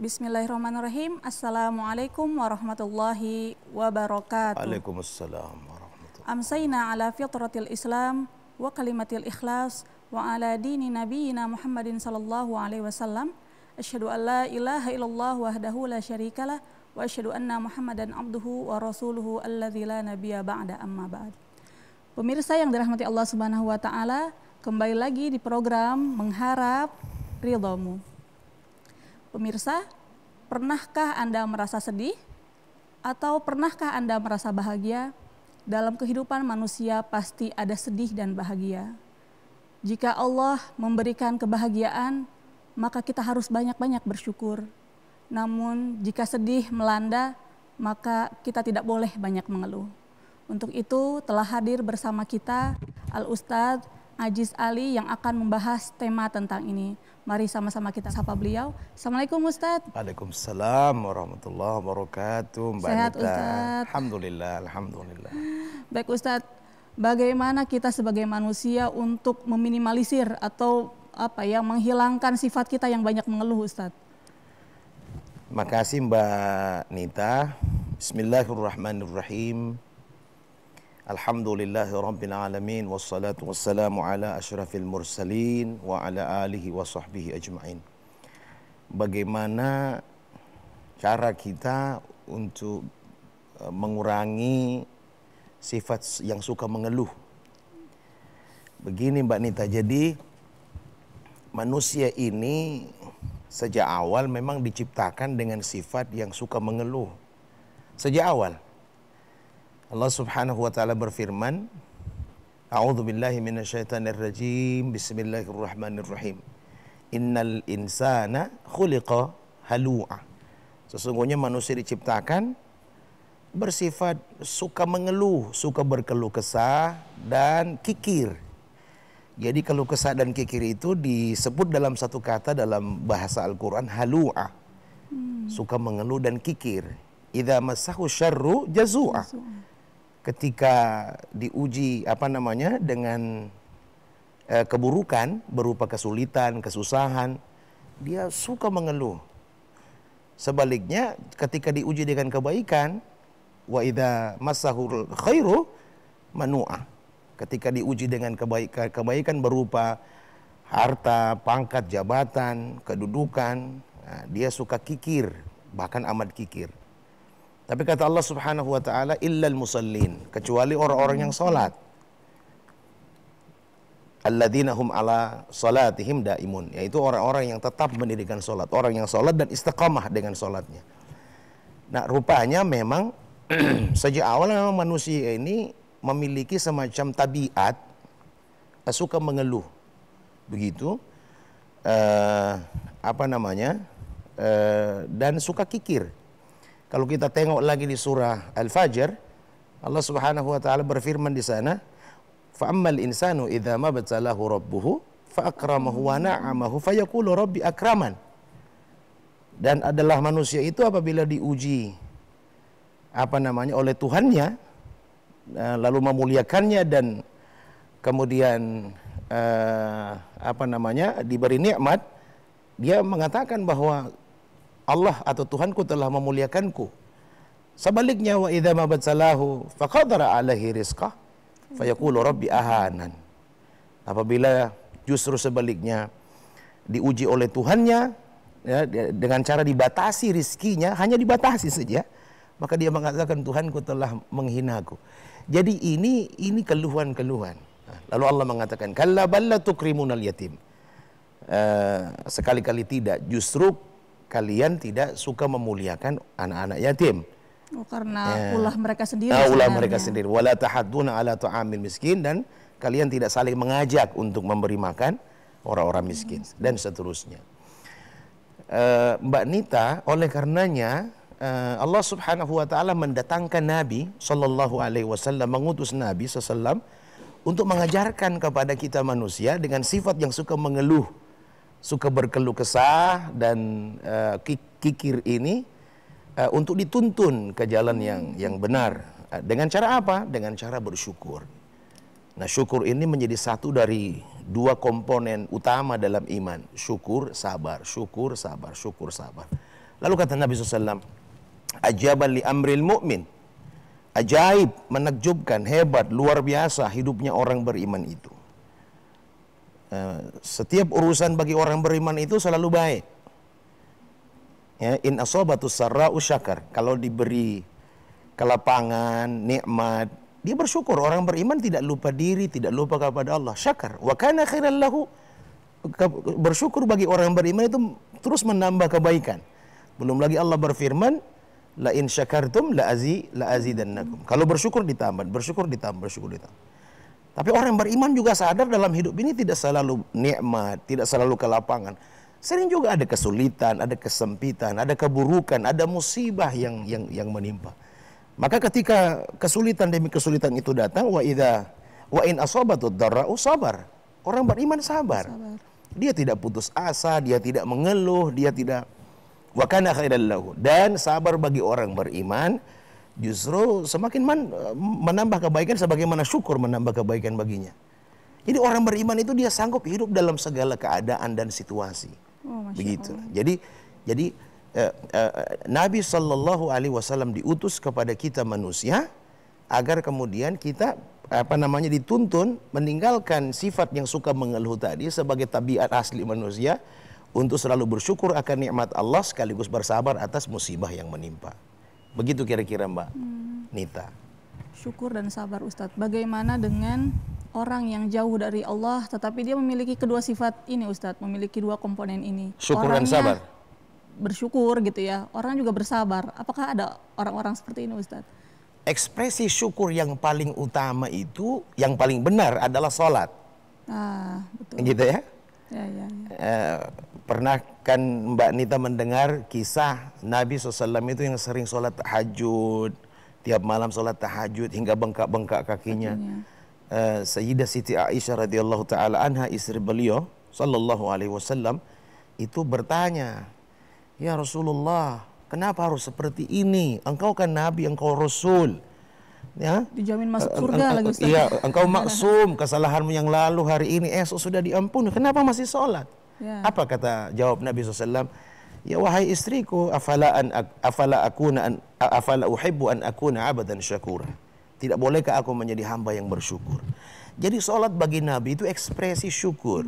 Bismillahirrahmanirrahim. Assalamualaikum warahmatullahi wabarakatuh. Waalaikumsalam warahmatullahi. Amsayna ala fitratil Islam wa kalimatil ikhlas wa ala dini nabiyina Muhammadin sallallahu alaihi wasallam. Asyhadu an la ilaha illallah wahdahu la syarikalah wa asyhadu anna Muhammadan abduhu wa rasuluhu alladzi la nabiyya ba'da amma ba'd. Pemirsa yang dirahmati Allah Subhanahu wa taala, kembali lagi di program Mengharap Ridhamu. Pemirsa, pernahkah Anda merasa sedih atau pernahkah Anda merasa bahagia? Dalam kehidupan manusia pasti ada sedih dan bahagia. Jika Allah memberikan kebahagiaan, maka kita harus banyak-banyak bersyukur. Namun jika sedih melanda, maka kita tidak boleh banyak mengeluh. Untuk itu telah hadir bersama kita Al-Ustadz Aziz Ali yang akan membahas tema tentang ini. Mari sama-sama kita sapa beliau. Assalamualaikum Ustadz. Waalaikumsalam warahmatullahi wabarakatuh. Mbak Sehat Nita. Ustadz. Alhamdulillah, alhamdulillah. Baik Ustadz, bagaimana kita sebagai manusia untuk meminimalisir atau menghilangkan sifat kita yang banyak mengeluh Ustadz? Makasih Mbak Nita. Bismillahirrahmanirrahim. Alhamdulillahi rabbil alamin wassalatu wassalamu ala asyrafil mursalin wa ala alihi wa sahbihi ajma'in. Bagaimana cara kita untuk mengurangi sifat yang suka mengeluh? Begini Mbak Nita, jadi manusia ini sejak awal memang diciptakan dengan sifat yang suka mengeluh. Sejak awal. Allah Subhanahu wa taala berfirman, A'udzu billahi minasyaitonir rajim. Bismillahirrahmanirrahim. Innal insana khuliqa halu'a. Sesungguhnya manusia diciptakan bersifat suka mengeluh, suka berkeluh kesah dan kikir. Jadi keluh kesah dan kikir itu disebut dalam satu kata dalam bahasa Al-Qur'an halu'a. Suka mengeluh dan kikir. Idza massahu syarru jazu'a. Ketika diuji dengan keburukan berupa kesulitan, kesusahan, dia suka mengeluh. Sebaliknya ketika diuji dengan kebaikan, wa idza massahul khairu manu'a. Ketika diuji dengan kebaikan berupa harta, pangkat, jabatan, kedudukan, dia suka kikir, bahkan amat kikir. Tapi kata Allah Subhanahu wa taala, illal musallin, kecuali orang-orang yang salat. Alladzina hum ala salatihim daimun, yaitu orang-orang yang tetap mendirikan salat, orang yang salat dan istiqamah dengan salatnya. Nah, rupanya memang sejak awal memang manusia ini memiliki semacam tabiat suka mengeluh. Begitu dan suka kikir. Kalau kita tengok lagi di surah Al-Fajr, Allah Subhanahu wa taala berfirman di sana, fa ammal insanu idza mabtalahu rabbuhu fa akramahu wa na'amahu fa yaqulu rabbi akraman. Dan adalah manusia itu apabila diuji oleh Tuhannya, lalu memuliakannya dan kemudian diberi nikmat, dia mengatakan bahwa Allah atau Tuhanku telah memuliakanku. Sebaliknya, wa idza mabtalahu faqadara alaihi rizqah fayaqulu rabbi ahanan. Apabila justru sebaliknya diuji oleh Tuhannya, ya, dengan cara dibatasi rizkinya, hanya dibatasi saja, maka dia mengatakan Tuhanku telah menghinaku. Jadi ini keluhan-keluhan. Lalu Allah mengatakan, kalla bal la tukrimunal yatim. Sekali-kali tidak, justru kalian tidak suka memuliakan anak-anak yatim. Karena ulah mereka sendiri. Ulah mereka sendiri. Wala tahadduna ala ta'amil miskin, dan kalian tidak saling mengajak untuk memberi makan orang-orang miskin dan seterusnya. Mbak Nita, oleh karenanya Allah Subhanahu wa taala mendatangkan Nabi sallallahu alaihi wasallam, mengutus Nabi sallallahu untuk mengajarkan kepada kita manusia dengan sifat yang suka mengeluh, suka berkeluh kesah dan kikir ini untuk dituntun ke jalan yang benar. Dengan cara apa? Dengan cara bersyukur. Nah, syukur ini menjadi satu dari dua komponen utama dalam iman. Syukur, sabar, syukur, sabar, syukur, sabar. Lalu kata Nabi SAW, ajaban li amril mu'min. Ajaib, menakjubkan, hebat, luar biasa hidupnya orang beriman itu. Setiap urusan bagi orang beriman itu selalu baik. Ya, in asobatus sarra'u syakar. Kalau diberi kelapangan, nikmat, dia bersyukur. Orang beriman tidak lupa diri, tidak lupa kepada Allah. Syakar. Wa kana khairan lahu. Bersyukur bagi orang beriman itu terus menambah kebaikan. Belum lagi Allah berfirman, la in syakartum la azidannakum. Kalau bersyukur ditambah, bersyukur ditambah, bersyukur ditambah. Tapi orang beriman juga sadar dalam hidup ini tidak selalu nikmat, tidak selalu kelapangan. Sering juga ada kesulitan, ada kesempitan, ada keburukan, ada musibah yang menimpa. Maka ketika kesulitan demi kesulitan itu datang, wa in asabatud darra'u sabar. Orang beriman sabar. Dia tidak putus asa, dia tidak mengeluh, dia tidak wa kana khairan lahu. Dan sabar bagi orang beriman justru semakin menambah kebaikan sebagaimana syukur menambah kebaikan baginya. Jadi orang beriman itu dia sanggup hidup dalam segala keadaan dan situasi. Begitu. Jadi Nabi Shallallahu Alaihi Wasallam diutus kepada kita manusia agar kemudian kita dituntun meninggalkan sifat yang suka mengeluh tadi sebagai tabiat asli manusia untuk selalu bersyukur akan nikmat Allah sekaligus bersabar atas musibah yang menimpa. Begitu kira-kira Mbak Nita. Syukur dan sabar Ustadz. Bagaimana dengan orang yang jauh dari Allah tetapi dia memiliki kedua sifat ini Ustadz, memiliki dua komponen ini. Syukur dan sabar. Bersyukur gitu ya, orang juga bersabar. Apakah ada orang-orang seperti ini Ustadz? Ekspresi syukur yang paling utama itu, yang paling benar adalah sholat. Betul. Gitu ya? Ya. Pernah kan Mbak Nita mendengar kisah Nabi SAW itu yang sering sholat tahajud, tiap malam sholat tahajud hingga bengkak-bengkak kakinya. Sayyidah Siti Aisyah radhiyallahu taala anha, istri beliau sallallahu alaihi wasallam, itu bertanya, ya Rasulullah, kenapa harus seperti ini? Engkau kan Nabi, engkau Rasul. Ya? Dijamin masuk surga lagi Ustaz. Iya, engkau maksum, kesalahanmu yang lalu hari ini esok sudah diampuni. Kenapa masih sholat? Ya. Apa kata jawab Nabi SAW? Ya wahai istriku, afala uhibbu an akuna abadan syakura. Tidak bolehkah aku menjadi hamba yang bersyukur? Jadi sholat bagi Nabi itu ekspresi syukur.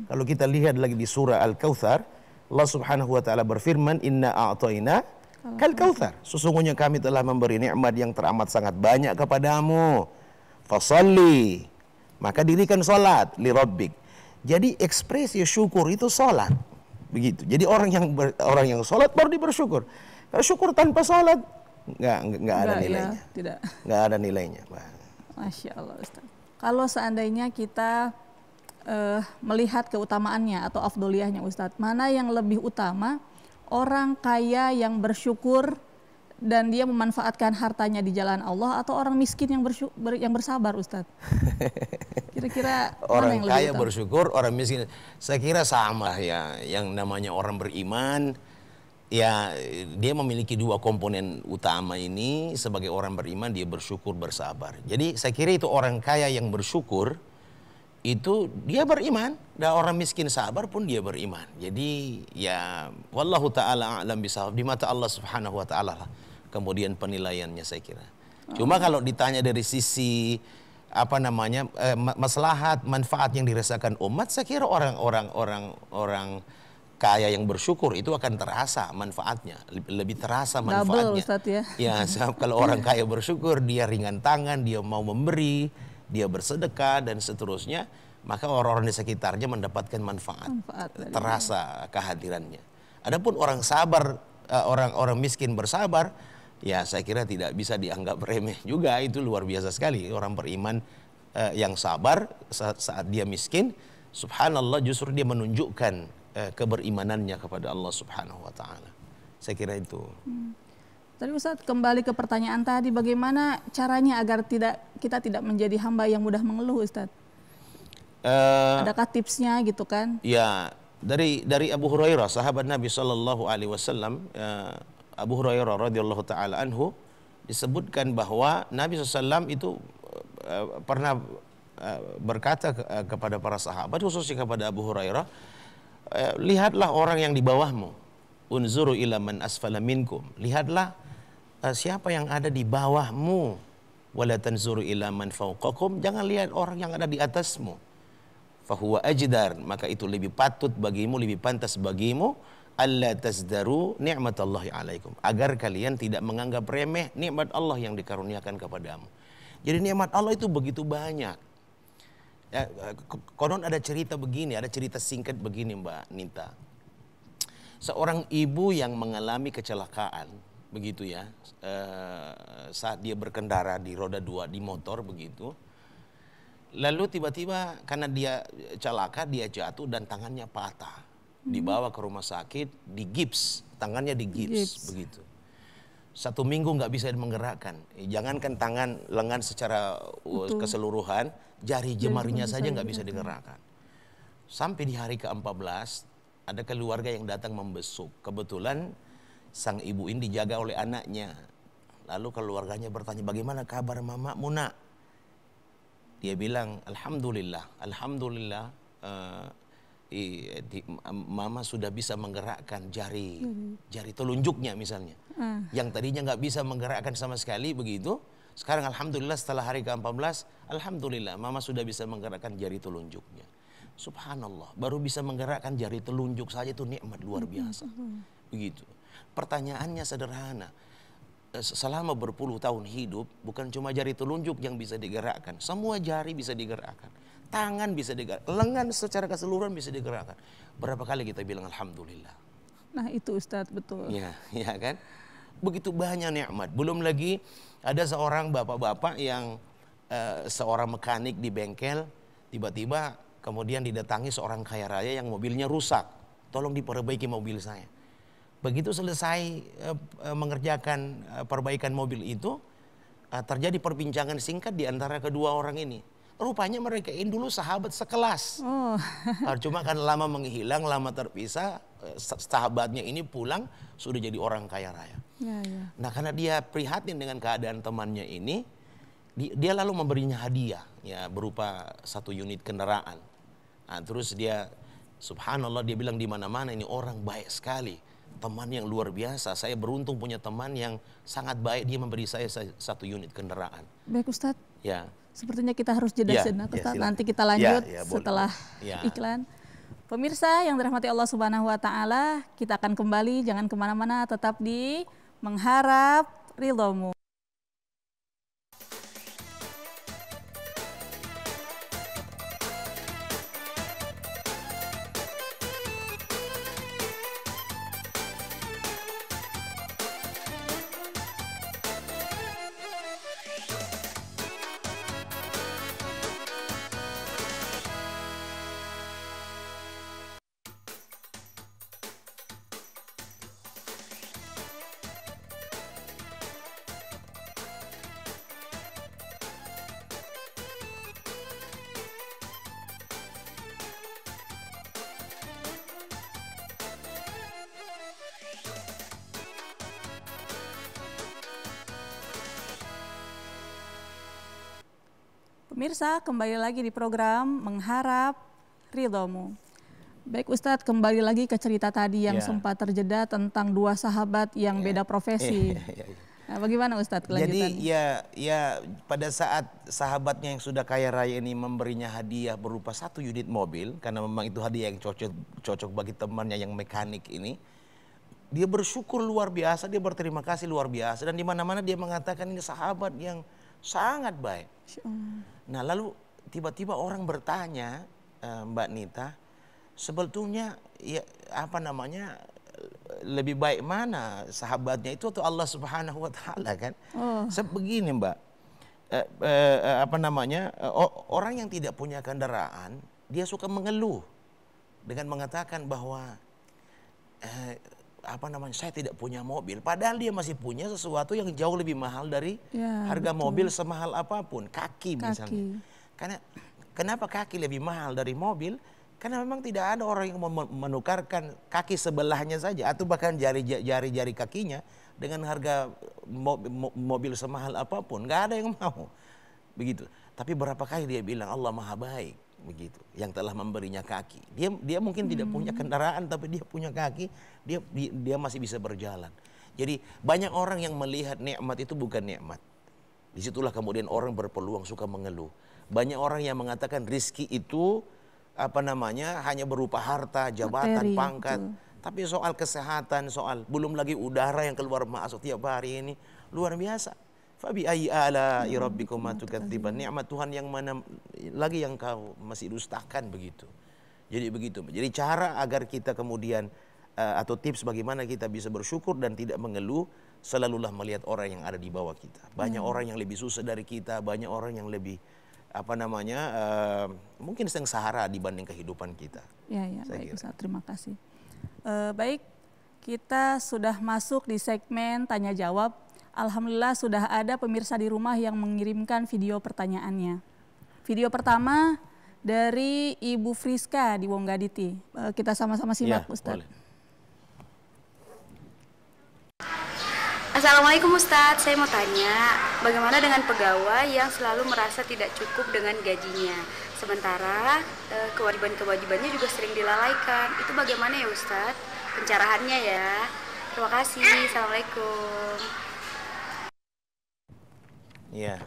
Kalau kita lihat lagi di surah Al-Kautsar, Allah Subhanahu wa taala berfirman, inna a'tayna kal kautsar. Sesungguhnya kami telah memberi nikmat yang teramat sangat banyak kepadamu. Fasalli, maka dirikan salat li rabbik. Jadi ekspresi syukur itu salat. Begitu. Jadi orang yang salat baru dia bersyukur. Kalau syukur tanpa salat enggak ada nilainya. Ya, tidak. Enggak ada nilainya. Masya Allah Ustaz. Kalau seandainya kita melihat keutamaannya atau afdoliyahnya Ustadz, mana yang lebih utama, orang kaya yang bersyukur dan dia memanfaatkan hartanya di jalan Allah, atau orang miskin yang bersabar Ustadz? Kira-kira orang yang kaya bersyukur, orang miskin, saya kira sama ya. Yang namanya orang beriman, ya dia memiliki dua komponen utama ini. Sebagai orang beriman dia bersyukur, bersabar. Jadi saya kira itu orang kaya yang bersyukur, itu dia beriman, dan orang miskin sabar pun dia beriman. Jadi ya wallahu taala a'lam bisawab, di mata Allah Subhanahu wa taala lah kemudian penilaiannya saya kira. Cuma kalau ditanya dari sisi maslahat, manfaat yang dirasakan umat, saya kira orang kaya yang bersyukur itu akan terasa manfaatnya, lebih terasa manfaatnya. Double, Ustaz, ya. Ya, kalau orang kaya bersyukur, dia ringan tangan, dia mau memberi, dia bersedekah dan seterusnya, maka orang-orang di sekitarnya mendapatkan manfaat terasa kehadirannya. Adapun orang sabar, orang miskin bersabar, ya saya kira tidak bisa dianggap remeh juga, itu luar biasa sekali. Orang beriman yang sabar saat dia miskin, subhanallah, justru dia menunjukkan keberimanannya kepada Allah Subhanahu wa taala. Saya kira itu. Tadi Ustadz, kembali ke pertanyaan tadi, bagaimana caranya agar kita tidak menjadi hamba yang mudah mengeluh, Ustadz? Adakah tipsnya gitu kan? Ya, dari Abu Hurairah, sahabat Nabi Shallallahu Alaihi Wasallam, Abu Hurairah radhiyallahu taala anhu, disebutkan bahwa Nabi SAW itu pernah berkata kepada para sahabat, khususnya kepada Abu Hurairah, lihatlah orang yang di bawahmu, unzuru ila man asfala minkum. Lihatlah siapa yang ada di bawahmu. Wala tanzuru ila man fawqakum. Jangan lihat orang yang ada di atasmu. Fahuwa ajdar, maka itu lebih patut bagimu, lebih pantas bagimu alla tazdaru ni'matallahi alaikum, agar kalian tidak menganggap remeh nikmat Allah yang dikaruniakan kepadamu. Jadi nikmat Allah itu begitu banyak. Ya, konon ada cerita begini, ada cerita singkat begini Mbak Nita. Seorang ibu yang mengalami kecelakaan, begitu ya, saat dia berkendara di roda 2 di motor begitu. Lalu tiba-tiba karena dia celaka, dia jatuh dan tangannya patah. Dibawa ke rumah sakit, digips, tangannya digips begitu. 1 minggu nggak bisa menggerakkan. Jangankan tangan, lengan secara keseluruhan, jari jemarinya saja nggak bisa digerakkan. Sampai di hari ke-14 ada keluarga yang datang membesuk. Kebetulan sang ibu ini dijaga oleh anaknya. Lalu keluarganya bertanya, bagaimana kabar mamamu nak? Dia bilang, alhamdulillah, alhamdulillah. Mama sudah bisa menggerakkan jari telunjuknya misalnya, yang tadinya nggak bisa menggerakkan sama sekali begitu. Sekarang alhamdulillah setelah hari ke-14, alhamdulillah mama sudah bisa menggerakkan jari telunjuknya. Subhanallah, baru bisa menggerakkan jari telunjuk saja itu nikmat luar biasa. Begitu. Pertanyaannya sederhana. Selama berpuluh tahun hidup, bukan cuma jari telunjuk yang bisa digerakkan, semua jari bisa digerakkan. Tangan bisa digerakkan, lengan secara keseluruhan bisa digerakkan. Berapa kali kita bilang alhamdulillah. Nah itu Ustadz, betul. Ya kan? Begitu banyak nikmat. Belum lagi ada seorang bapak-bapak yang seorang mekanik di bengkel, tiba-tiba kemudian didatangi seorang kaya raya yang mobilnya rusak. Tolong diperbaiki mobil saya. Begitu selesai mengerjakan perbaikan mobil itu, terjadi perbincangan singkat di antara kedua orang ini. Rupanya mereka ini dulu sahabat sekelas. Cuma kan lama menghilang, lama terpisah, sahabatnya ini pulang sudah jadi orang kaya raya. Nah karena dia prihatin dengan keadaan temannya ini, dia lalu memberinya hadiah ya berupa 1 unit kendaraan. Nah, terus dia, subhanallah, dia bilang di mana-mana ini orang baik sekali, teman yang luar biasa. Saya beruntung punya teman yang sangat baik, dia memberi saya 1 unit kendaraan. Baik Ustadz. Ya. Sepertinya kita harus jeda sejenak, Ustadz. Nanti kita lanjut setelah iklan. Pemirsa yang dirahmati Allah Subhanahu wa Ta'ala, kita akan kembali, jangan kemana-mana, tetap di Mengharap Ridhomu. Pemirsa, kembali lagi di program Mengharap Ridhomu. Baik Ustadz, kembali lagi ke cerita tadi yang sempat terjeda tentang 2 sahabat yang beda profesi. Nah, bagaimana Ustadz kelanjutannya? Jadi ya pada saat sahabatnya yang sudah kaya raya ini memberinya hadiah berupa 1 unit mobil, karena memang itu hadiah yang cocok bagi temannya yang mekanik ini, dia bersyukur luar biasa, dia berterima kasih luar biasa, dan di mana-mana dia mengatakan ini sahabat yang sangat baik. Nah lalu tiba-tiba orang bertanya, Mbak Nita, sebetulnya ya apa namanya, lebih baik mana sahabatnya itu atau Allah Subhanahu wa Ta'ala kan? Sebegini Mbak, apa namanya, orang yang tidak punya kendaraan dia suka mengeluh dengan mengatakan bahwa apa namanya, saya tidak punya mobil, padahal dia masih punya sesuatu yang jauh lebih mahal dari harga mobil semahal apapun, kaki misalnya. Karena kenapa kaki lebih mahal dari mobil? Karena memang tidak ada orang yang menukarkan kaki sebelahnya saja atau bahkan jari-jari kakinya dengan harga mobil semahal apapun, nggak ada yang mau begitu. Tapi berapa kali dia bilang Allah maha baik, begitu, yang telah memberinya kaki. Dia mungkin tidak punya kendaraan, tapi dia punya kaki, dia masih bisa berjalan. Jadi banyak orang yang melihat nikmat itu bukan nikmat. Disitulah kemudian orang berpeluang suka mengeluh. Banyak orang yang mengatakan rizki itu hanya berupa harta, jabatan, Materi, pangkat. betul. Tapi soal kesehatan, belum lagi udara yang keluar masuk tiap hari ini luar biasa. Fabi ayyi ala'i rabbikuma tukadziban. Nikmat Tuhan yang mana lagi yang kau masih dustakan begitu. Jadi begitu. Jadi cara agar kita kemudian atau tips bagaimana kita bisa bersyukur dan tidak mengeluh, selalulah melihat orang yang ada di bawah kita. Banyak orang yang lebih susah dari kita, banyak orang yang lebih mungkin sengsara dibanding kehidupan kita. Ya, baik Ustaz, terima kasih. Baik, kita sudah masuk di segmen tanya jawab. Alhamdulillah sudah ada pemirsa di rumah yang mengirimkan video pertanyaannya. Video pertama dari Ibu Friska di Wonggaditi. Kita sama-sama simak, Ustaz. Boleh. Assalamualaikum Ustadz, saya mau tanya, bagaimana dengan pegawai yang selalu merasa tidak cukup dengan gajinya, sementara kewajiban-kewajibannya juga sering dilalaikan. Itu bagaimana ya Ustadz? Pencerahannya ya. Terima kasih. Assalamualaikum. Ya,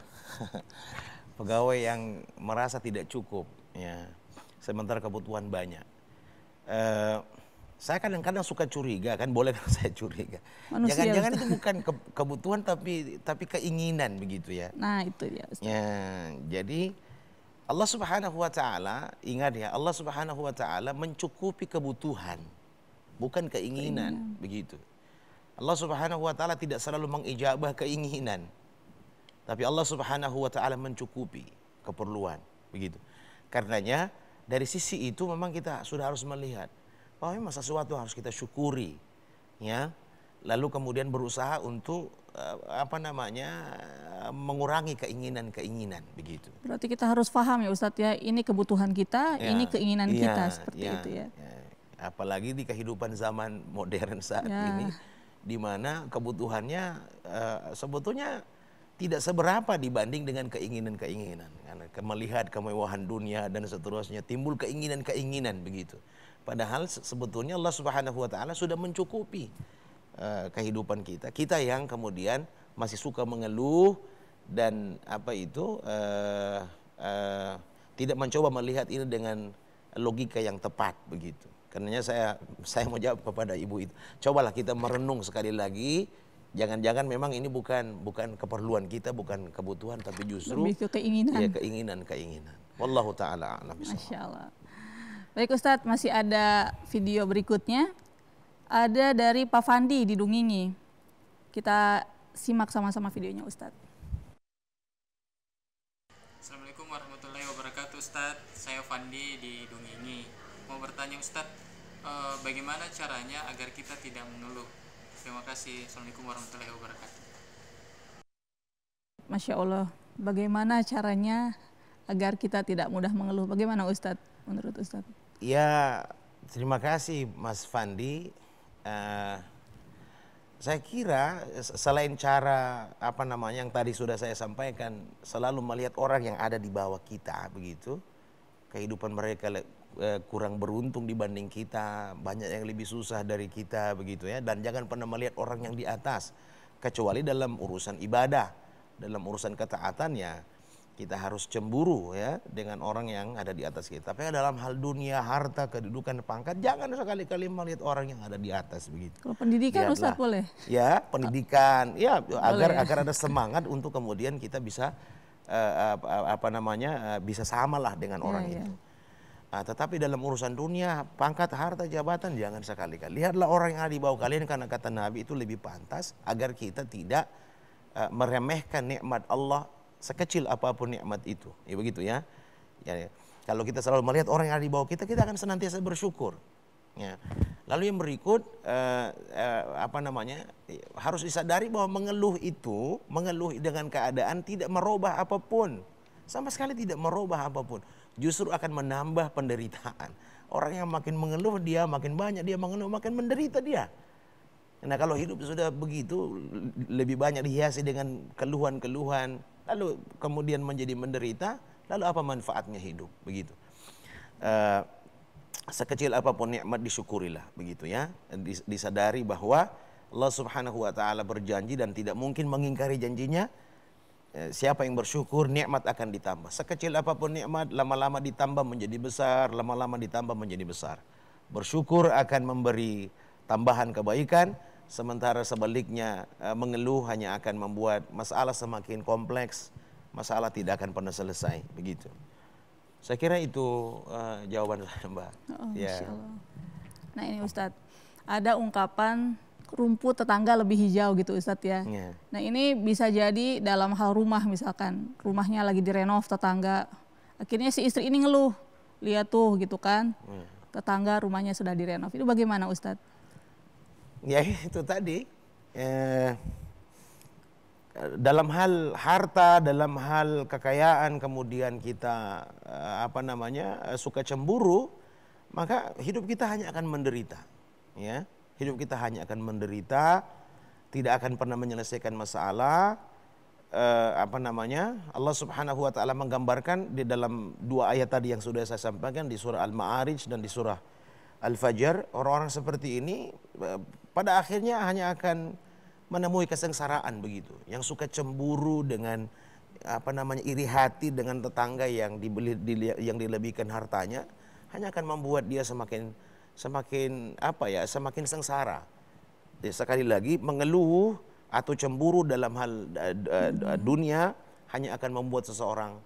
pegawai yang merasa tidak cukup, ya, sementara kebutuhan banyak. Saya kadang-kadang suka curiga, kan boleh kan saya curiga. Jangan-jangan itu bukan kebutuhan tapi keinginan begitu ya. Nah itu dia. Ya, jadi Allah Subhanahu wa Ta'ala, ingat ya, Allah Subhanahu wa Ta'ala mencukupi kebutuhan, bukan keinginan begitu. Allah Subhanahu wa Ta'ala tidak selalu mengijabah keinginan, tapi Allah Subhanahu wa Ta'ala mencukupi keperluan begitu. Karenanya dari sisi itu memang kita sudah harus melihat bahwa memang sesuatu harus kita syukuri, ya. Lalu kemudian berusaha untuk mengurangi keinginan-keinginan begitu. Berarti kita harus paham ya Ustadz ya, ini kebutuhan kita, ini keinginan kita, seperti itu ya. Apalagi di kehidupan zaman modern saat ini, di mana kebutuhannya sebetulnya tidak seberapa dibanding dengan keinginan-keinginan. Karena melihat kemewahan dunia dan seterusnya, timbul keinginan-keinginan begitu. Padahal sebetulnya Allah Subhanahu wa Ta'ala sudah mencukupi kehidupan kita. Kita yang kemudian masih suka mengeluh dan tidak mencoba melihat ini dengan logika yang tepat begitu. Karenanya saya mau jawab kepada ibu itu. Cobalah kita merenung sekali lagi. Jangan-jangan memang ini bukan keperluan kita, bukan kebutuhan, tapi justru lebih ke keinginan. Ya, keinginan. Wallahu ta'ala a'lam. Masya Allah. Baik Ustadz, masih ada video berikutnya. Ada dari Pak Fandi di Dungingi. Kita simak sama-sama videonya Ustadz. Assalamualaikum warahmatullahi wabarakatuh Ustadz. Saya Fandi di Dungingi. Mau bertanya Ustadz, bagaimana caranya agar kita tidak mengeluh? Terima kasih. Assalamualaikum warahmatullahi wabarakatuh. Masya Allah. Bagaimana caranya agar kita tidak mudah mengeluh? Bagaimana Ustadz, menurut Ustadz? Ya, terima kasih Mas Fandi. Saya kira selain cara yang tadi sudah saya sampaikan, selalu melihat orang yang ada di bawah kita begitu, kehidupan mereka kurang beruntung dibanding kita, banyak yang lebih susah dari kita begitu ya, dan jangan pernah melihat orang yang di atas, kecuali dalam urusan ibadah, dalam urusan ketaatan ya kita harus cemburu ya dengan orang yang ada di atas kita. Tapi dalam hal dunia, harta, kedudukan, pangkat, jangan sekali-kali melihat orang yang ada di atas begitu. Kalau pendidikan Ustadz boleh? Ya, pendidikan, ya agar ada semangat untuk kemudian kita bisa bisa samalah dengan orang itu. Tetapi dalam urusan dunia, pangkat, harta, jabatan, jangan sekali-kali. Lihatlah orang yang ada di bawah kalian, karena kata Nabi itu lebih pantas agar kita tidak meremehkan nikmat Allah sekecil apapun nikmat itu. Ya begitu ya. Ya, kalau kita selalu melihat orang yang ada di bawah kita akan senantiasa bersyukur. Ya. Lalu yang berikut harus disadari bahwa mengeluh dengan keadaan tidak merubah apapun. Sama sekali tidak merubah apapun. Justru akan menambah penderitaan. Orang yang makin mengeluh dia makin banyak, dia mengeluh makin menderita dia. Nah, kalau hidup sudah begitu, lebih banyak dihiasi dengan keluhan-keluhan, lalu kemudian menjadi menderita, lalu apa manfaatnya hidup begitu. sekecil apapun nikmat disyukurilah, begitu ya. Disadari bahwa Allah Subhanahu wa taala berjanji dan tidak mungkin mengingkari janjinya. Siapa yang bersyukur, nikmat akan ditambah. Sekecil apapun nikmat, lama-lama ditambah menjadi besar, lama-lama ditambah menjadi besar. Bersyukur akan memberi tambahan kebaikan, sementara sebaliknya mengeluh hanya akan membuat masalah semakin kompleks, masalah tidak akan pernah selesai, begitu. Saya kira itu jawaban saya, Mbak. Oh, ya. Masya Allah. Nah ini Ustadz, ada ungkapan rumput tetangga lebih hijau gitu Ustadz ya. Ya. Nah ini bisa jadi dalam hal rumah, misalkan rumahnya lagi direnov tetangga, akhirnya si istri ini ngeluh, lihat tuh gitu kan, tetangga rumahnya sudah direnov. Itu bagaimana Ustadz? Ya itu tadi, dalam hal harta, dalam hal kekayaan, kemudian kita suka cemburu, maka hidup kita hanya akan menderita, ya. Hidup kita hanya akan menderita, tidak akan pernah menyelesaikan masalah. Allah Subhanahu wa taala menggambarkan di dalam dua ayat tadi yang sudah saya sampaikan, di surah Al-Ma'arij dan di surah Al-Fajr, orang-orang seperti ini pada akhirnya hanya akan menemui kesengsaraan, begitu. Yang suka cemburu dengan iri hati dengan tetangga yang dilebihkan hartanya, hanya akan membuat dia semakin sengsara. Sekali lagi, mengeluh atau cemburu dalam hal dunia hanya akan membuat seseorang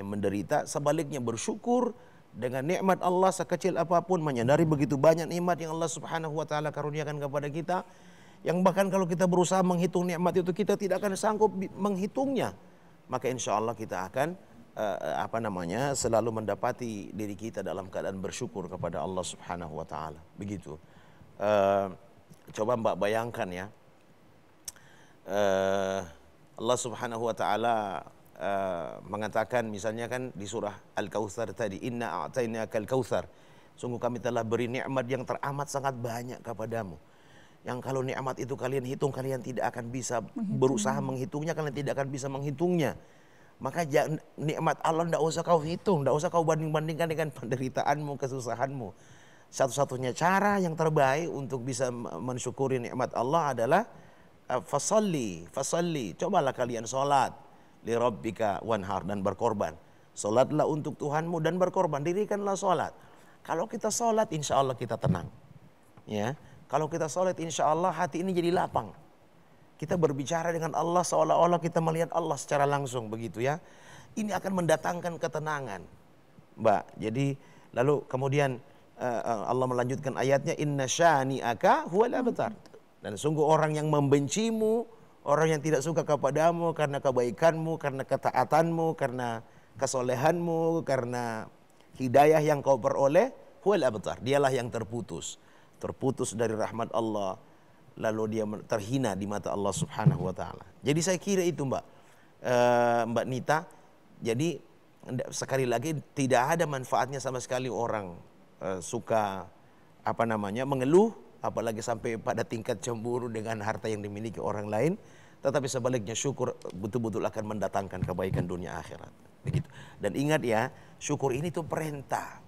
menderita. Sebaliknya bersyukur dengan nikmat Allah sekecil apapun, menyadari begitu banyak nikmat yang Allah Subhanahu wa taala karuniakan kepada kita, yang bahkan kalau kita berusaha menghitung nikmat itu kita tidak akan sanggup menghitungnya. Maka insya Allah kita akan selalu mendapati diri kita dalam keadaan bersyukur kepada Allah Subhanahu wa taala. Begitu. Coba Mbak bayangkan ya. Allah Subhanahu wa taala mengatakan misalnya kan di surah Al-Kautsar tadi, inna a'tainakal kautsar. Sungguh kami telah beri nikmat yang teramat sangat banyak kepadamu. Yang kalau nikmat itu kalian hitung, kalian tidak akan bisa berusaha menghitungnya, kalian tidak akan bisa menghitungnya. Maka nikmat Allah tidak usah kau hitung, tidak usah kau banding-bandingkan dengan penderitaanmu, kesusahanmu. Satu-satunya cara yang terbaik untuk bisa mensyukuri nikmat Allah adalah fasalli. Cobalah kalian sholat li rabbika wanhar, dan berkorban. Sholatlah untuk Tuhanmu dan berkorban, dirikanlah sholat. Kalau kita sholat, insya Allah kita tenang. Ya, kalau kita sholat, insya Allah hati ini jadi lapang. Kita berbicara dengan Allah seolah-olah kita melihat Allah secara langsung, begitu ya. Ini akan mendatangkan ketenangan, Mbak. Jadi lalu kemudian Allah melanjutkan ayatnya, inna syani'aka huwal abtar. Dan sungguh orang yang membencimu, orang yang tidak suka kepadamu karena kebaikanmu, karena ketaatanmu, karena kesolehanmu, karena hidayah yang kau peroleh, huwal abtar. Dialah yang terputus dari rahmat Allah. Lalu dia terhina di mata Allah Subhanahu wa taala. Jadi saya kira itu Mbak Nita. Jadi sekali lagi tidak ada manfaatnya sama sekali orang suka mengeluh, apalagi sampai pada tingkat cemburu dengan harta yang dimiliki orang lain. Tetapi sebaliknya syukur betul-betul akan mendatangkan kebaikan dunia akhirat. Begitu. Dan ingat ya, syukur ini tuh perintah.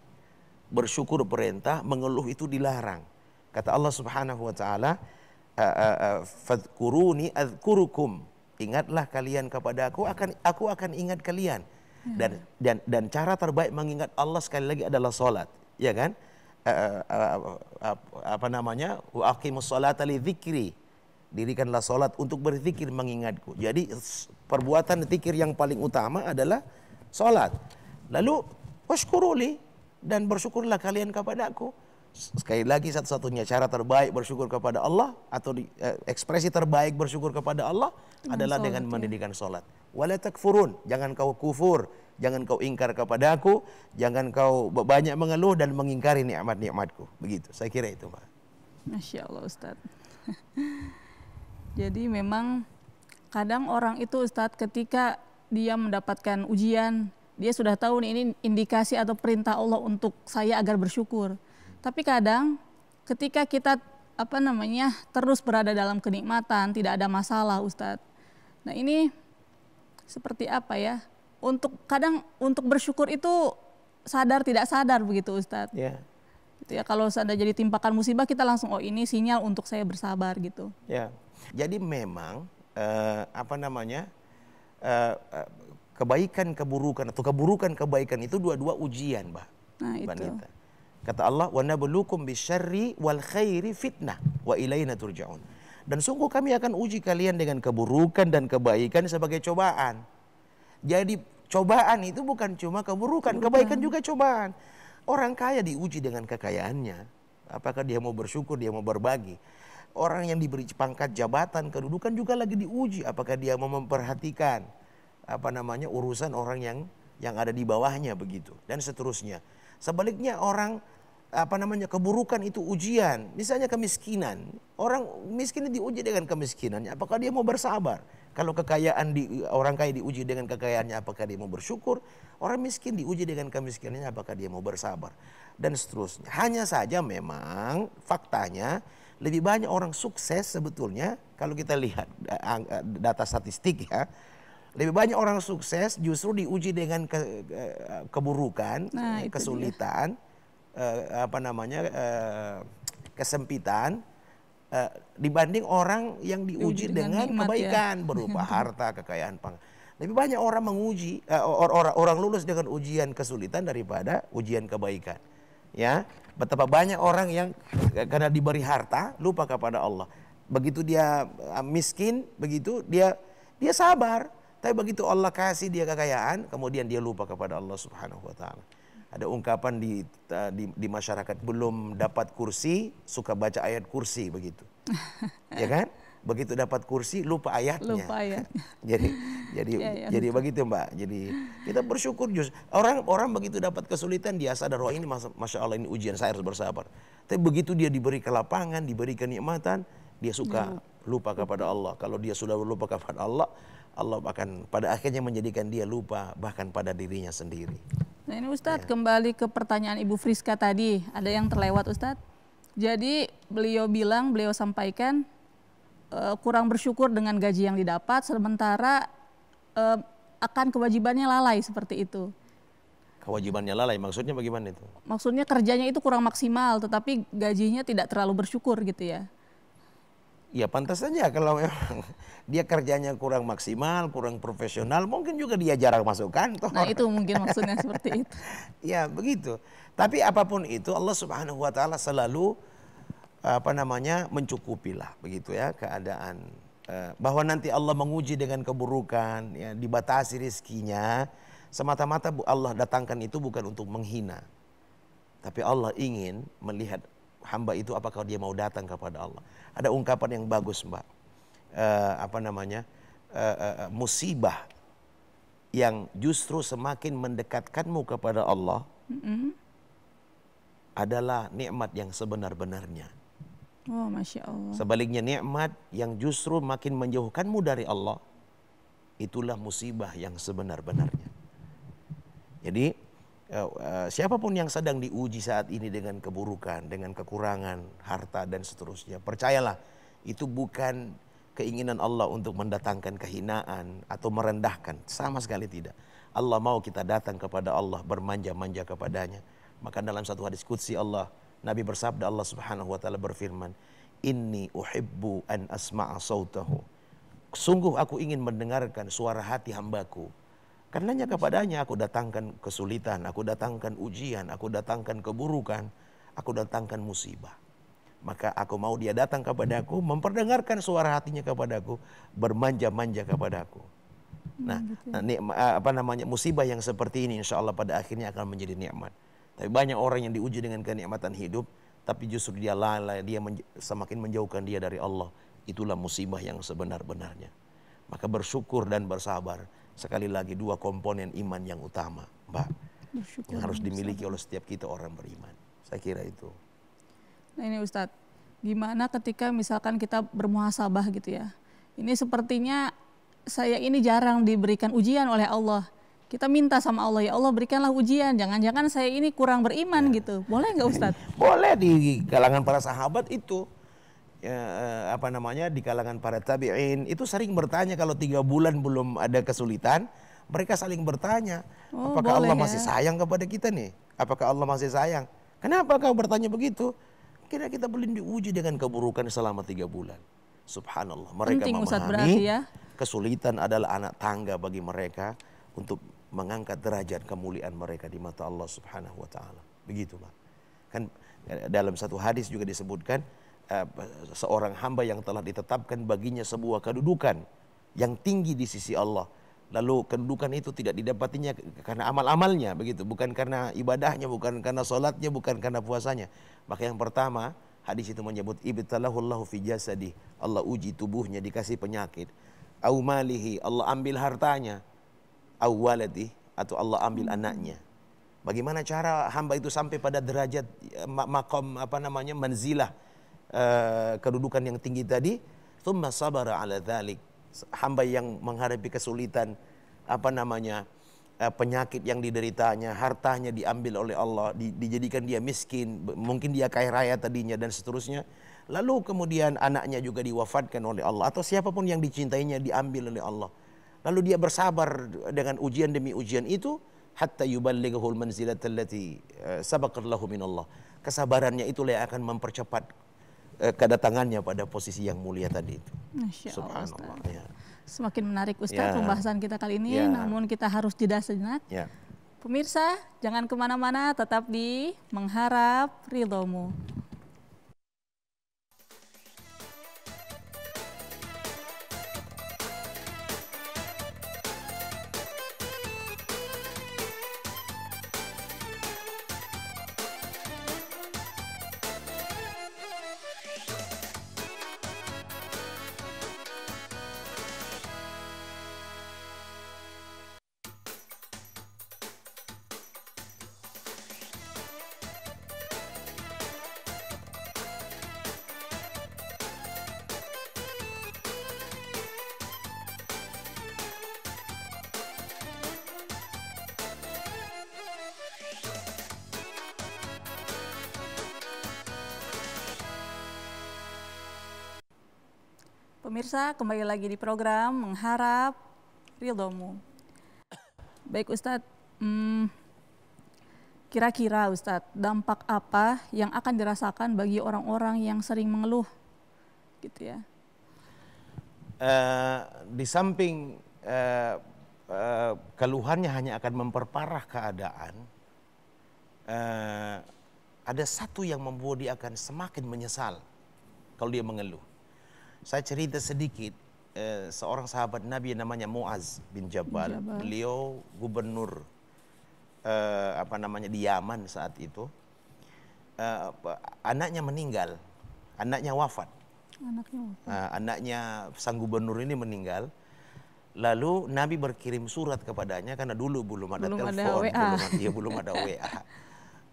Bersyukur perintah, mengeluh itu dilarang. Kata Allah Subhanahu wa taala, fadhkuruni adzkurukum. Ingatlah kalian kepada aku akan ingat kalian. Dan cara terbaik mengingat Allah sekali lagi adalah salat, ya kan? Wa aqimus salata li dzikri. Dirikanlah salat untuk berzikir mengingatku. Jadi perbuatan zikir yang paling utama adalah salat. Lalu washkuruli, dan bersyukurlah kalian kepadaku. Sekali lagi, satu-satunya cara terbaik bersyukur kepada Allah atau ekspresi terbaik bersyukur kepada Allah adalah dengan mendirikan sholat. Wala takfurun, jangan kau kufur, jangan kau ingkar kepada aku, jangan kau banyak mengeluh dan mengingkari nikmat-nikmatku. Begitu, saya kira itu, Pak. Masya Allah, Ustadz. Jadi memang kadang orang itu, Ustadz, ketika dia mendapatkan ujian, dia sudah tahu nih, ini indikasi atau perintah Allah untuk saya agar bersyukur. Tapi kadang ketika kita terus berada dalam kenikmatan, tidak ada masalah, Ustadz. Nah ini seperti apa ya? Untuk bersyukur itu sadar tidak sadar begitu Ustadz. Ya. Gitu ya, kalau ada jadi timpakan musibah kita langsung oh ini sinyal untuk saya bersabar gitu. Ya. Jadi memang kebaikan keburukan atau keburukan kebaikan itu dua-dua ujian, Mbak. Nah, Mbak itu. Nita. Kata Allah, "Wa nabluukum bisyarri wal khairi fitnah wa ilaina turja'un." Dan sungguh kami akan uji kalian dengan keburukan dan kebaikan sebagai cobaan. Jadi cobaan itu bukan cuma keburukan, kebaikan juga cobaan. Orang kaya diuji dengan kekayaannya. Apakah dia mau bersyukur, dia mau berbagi. Orang yang diberi pangkat jabatan, kedudukan juga lagi diuji. Apakah dia mau memperhatikan urusan orang yang ada di bawahnya begitu. Dan seterusnya. Sebaliknya orang keburukan itu ujian. Misalnya kemiskinan. Orang miskin diuji dengan kemiskinannya. Apakah dia mau bersabar? Kalau orang kaya diuji dengan kekayaannya, apakah dia mau bersyukur? Orang miskin diuji dengan kemiskinannya, apakah dia mau bersabar? Dan seterusnya. Hanya saja memang faktanya lebih banyak orang sukses sebetulnya. Kalau kita lihat data statistik ya. Lebih banyak orang sukses justru diuji dengan keburukan, kesulitan, kesempitan, dibanding orang yang diuji dengan kebaikan berupa harta, kekayaan, lebih banyak orang menguji orang lulus dengan ujian kesulitan daripada ujian kebaikan. Ya, betapa banyak orang yang karena diberi harta lupa kepada Allah. Begitu dia miskin, begitu dia sabar. Tapi begitu Allah kasih dia kekayaan, kemudian dia lupa kepada Allah Subhanahu wa taala. Ada ungkapan di masyarakat, belum dapat kursi suka baca ayat kursi begitu. Ya kan? Begitu dapat kursi lupa ayatnya. Lupa ayatnya. jadi begitu, Mbak. Jadi kita bersyukur orang begitu dapat kesulitan dia sadar, ini Masya Allah ini ujian, saya harus bersabar. Tapi begitu dia diberi kelapangan, diberi kenikmatan, dia suka lupa kepada Allah. Kalau dia sudah lupa kepada Allah, Allah akan pada akhirnya menjadikan dia lupa bahkan pada dirinya sendiri. Nah ini Ustadz, kembali ke pertanyaan Ibu Friska tadi, ada yang terlewat Ustadz. Jadi beliau sampaikan kurang bersyukur dengan gaji yang didapat, sementara akan kewajibannya lalai seperti itu. Kewajibannya lalai, maksudnya bagaimana itu? Maksudnya kerjanya itu kurang maksimal, tetapi gajinya tidak terlalu bersyukur gitu ya. Ya pantas saja kalau memang dia kerjanya kurang maksimal, kurang profesional, mungkin juga dia jarang masuk kantor. Nah itu mungkin maksudnya seperti itu. Ya begitu. Tapi apapun itu Allah Subhanahu wa taala selalu mencukupilah begitu ya keadaan. Bahwa nanti Allah menguji dengan keburukan, ya, dibatasi rezekinya, semata-mata Allah datangkan itu bukan untuk menghina. Tapi Allah ingin melihat hamba itu apakah dia mau datang kepada Allah. Ada ungkapan yang bagus, Mbak. Musibah yang justru semakin mendekatkanmu kepada Allah adalah nikmat yang sebenar-benarnya. Oh, Masya Allah. Sebaliknya nikmat yang justru makin menjauhkanmu dari Allah, itulah musibah yang sebenar-benarnya. Jadi siapapun yang sedang diuji saat ini dengan keburukan, dengan kekurangan harta dan seterusnya, percayalah itu bukan keinginan Allah untuk mendatangkan kehinaan atau merendahkan, sama sekali tidak. Allah mau kita datang kepada Allah, bermanja-manja kepadanya. Maka dalam satu hadis qudsi Nabi bersabda, Allah Subhanahu wa taala berfirman, "Inni uhibbu an asma'a sautahu." Sungguh aku ingin mendengarkan suara hati hambaku. Karenanya kepadanya aku datangkan kesulitan, aku datangkan ujian, aku datangkan keburukan, aku datangkan musibah. Maka aku mau dia datang kepadaku, memperdengarkan suara hatinya kepadaku, bermanja-manja kepadaku. Nah, musibah yang seperti ini insya Allah pada akhirnya akan menjadi nikmat. Tapi banyak orang yang diuji dengan kenikmatan hidup, tapi justru dia lalai, dia semakin menjauhkan dia dari Allah. Itulah musibah yang sebenar-benarnya. Maka bersyukur dan bersabar. Sekali lagi dua komponen iman yang utama, Mbak, bersyukur yang harus dimiliki oleh setiap kita orang beriman. Saya kira itu. Nah ini Ustadz, gimana ketika misalkan kita bermuhasabah gitu ya. Ini sepertinya saya ini jarang diberikan ujian oleh Allah. Kita minta sama Allah, ya Allah berikanlah ujian, jangan-jangan saya ini kurang beriman gitu. Boleh nggak Ustadz? Boleh, di kalangan para sahabat itu. Di kalangan para tabi'in itu sering bertanya kalau 3 bulan belum ada kesulitan, Mereka saling bertanya, Oh, apakah boleh Allah ya. masih sayang kepada kita nih? Apakah Allah masih sayang? Kenapa kau bertanya begitu? Kira kita belum diuji dengan keburukan selama 3 bulan. Subhanallah. Mereka Penting Ustadz memahami berarti ya. kesulitan adalah anak tangga bagi mereka untuk mengangkat derajat kemuliaan mereka di mata Allah Subhanahu wa taala. Begitu, Pak. Kan dalam satu hadis juga disebutkan seorang hamba yang telah ditetapkan baginya sebuah kedudukan yang tinggi di sisi Allah. Lalu kedudukan itu tidak didapatinya karena amal-amalnya, begitu, bukan karena ibadahnya, bukan karena sholatnya, bukan karena puasanya. Maka yang pertama, hadis itu menyebut ibtalahullahu fi jasadi, Allah uji tubuhnya, dikasih penyakit. Au malihi, Allah ambil hartanya. Au waladi, atau Allah ambil anaknya. Bagaimana cara hamba itu sampai pada derajat maqam manzilah, kedudukan yang tinggi tadi? Tsumma sabara ala dzalik. Hamba yang menghadapi kesulitan, penyakit yang dideritanya, hartanya diambil oleh Allah, dijadikan dia miskin, mungkin dia kaya raya tadinya dan seterusnya. Lalu kemudian anaknya juga diwafatkan oleh Allah, atau siapapun yang dicintainya diambil oleh Allah. Lalu dia bersabar dengan ujian demi ujian itu, hatta yuballighul manzilatal lati sabaqat lahu minallah. Kesabarannya itulah yang akan mempercepat kedatangannya pada posisi yang mulia tadi itu. Masya Allah, Subhanallah. Ustaz. Ya. Semakin menarik Ustaz Ya. pembahasan kita kali ini, Ya. namun kita harus jeda sejenak. Ya. Pemirsa, jangan kemana-mana, tetap di Mengharap Ridhomu. Pemirsa, kembali lagi di program Mengharap Ridhomu. Baik Ustadz, kira-kira Ustadz, dampak apa yang akan dirasakan bagi orang-orang yang sering mengeluh? Gitu ya. Di samping keluhannya hanya akan memperparah keadaan, ada satu yang membuat dia akan semakin menyesal kalau dia mengeluh. Saya cerita sedikit, seorang sahabat Nabi namanya Muaz bin Jabal. Beliau gubernur di Yaman saat itu. Anaknya meninggal, anaknya wafat. Anaknya sang gubernur ini meninggal. Lalu Nabi berkirim surat kepadanya karena dulu belum ada telepon, belum ada WA.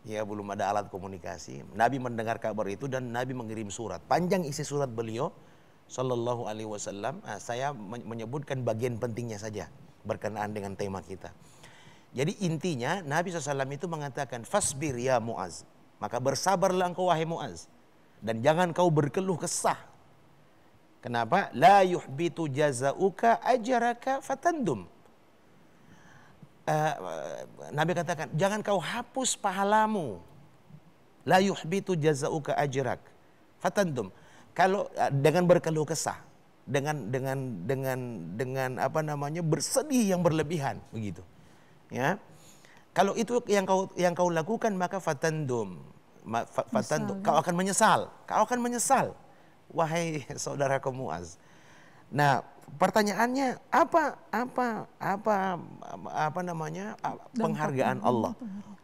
Ya, belum ada alat komunikasi. Nabi mendengar kabar itu dan Nabi mengirim surat. Panjang isi surat beliau Sallallahu Alaihi Wasallam. Saya menyebutkan bagian pentingnya saja berkenaan dengan tema kita. Jadi intinya Nabi SAW itu mengatakan, fasbir ya Muaz, maka bersabarlah engkau wahai Muaz, dan jangan kau berkeluh kesah. Kenapa? La yuhbitu jazauka ajaraka fatandum. Nabi katakan, jangan kau hapus pahalamu. La yuhbitu jazauka ajrak fatandum. Kalau dengan berkeluh kesah, dengan bersedih yang berlebihan, begitu. Ya. Kalau itu yang kau lakukan, maka fatandum. Kau akan menyesal. Kau akan menyesal, wahai saudaraku Muaz. Nah, pertanyaannya penghargaan Allah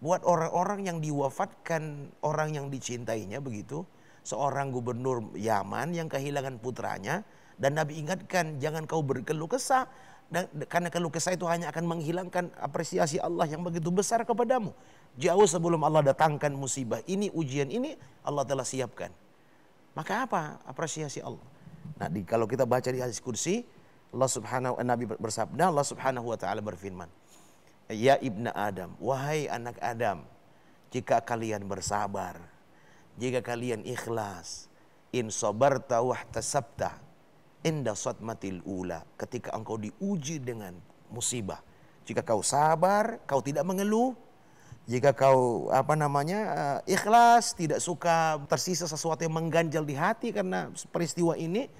buat orang-orang yang diwafatkan orang yang dicintainya, begitu. Seorang gubernur Yaman yang kehilangan putranya, dan Nabi ingatkan jangan kau berkeluh kesah, karena keluh kesah itu hanya akan menghilangkan apresiasi Allah yang begitu besar kepadamu. Jauh sebelum Allah datangkan musibah ini, ujian ini, Allah telah siapkan. Maka apa apresiasi Allah? Nah, kalau kita baca di hadis kursi, Nabi bersabda, Allah Subhanahu wa taala berfirman, ya ibna Adam, wahai anak Adam, jika kalian bersabar, jika kalian ikhlas, in sabarta wahtasabta inda sadmatil ula, ketika engkau diuji dengan musibah, Jika kau sabar, kau tidak mengeluh. Jika kau ikhlas, tidak suka tersisa sesuatu yang mengganjal di hati karena peristiwa ini,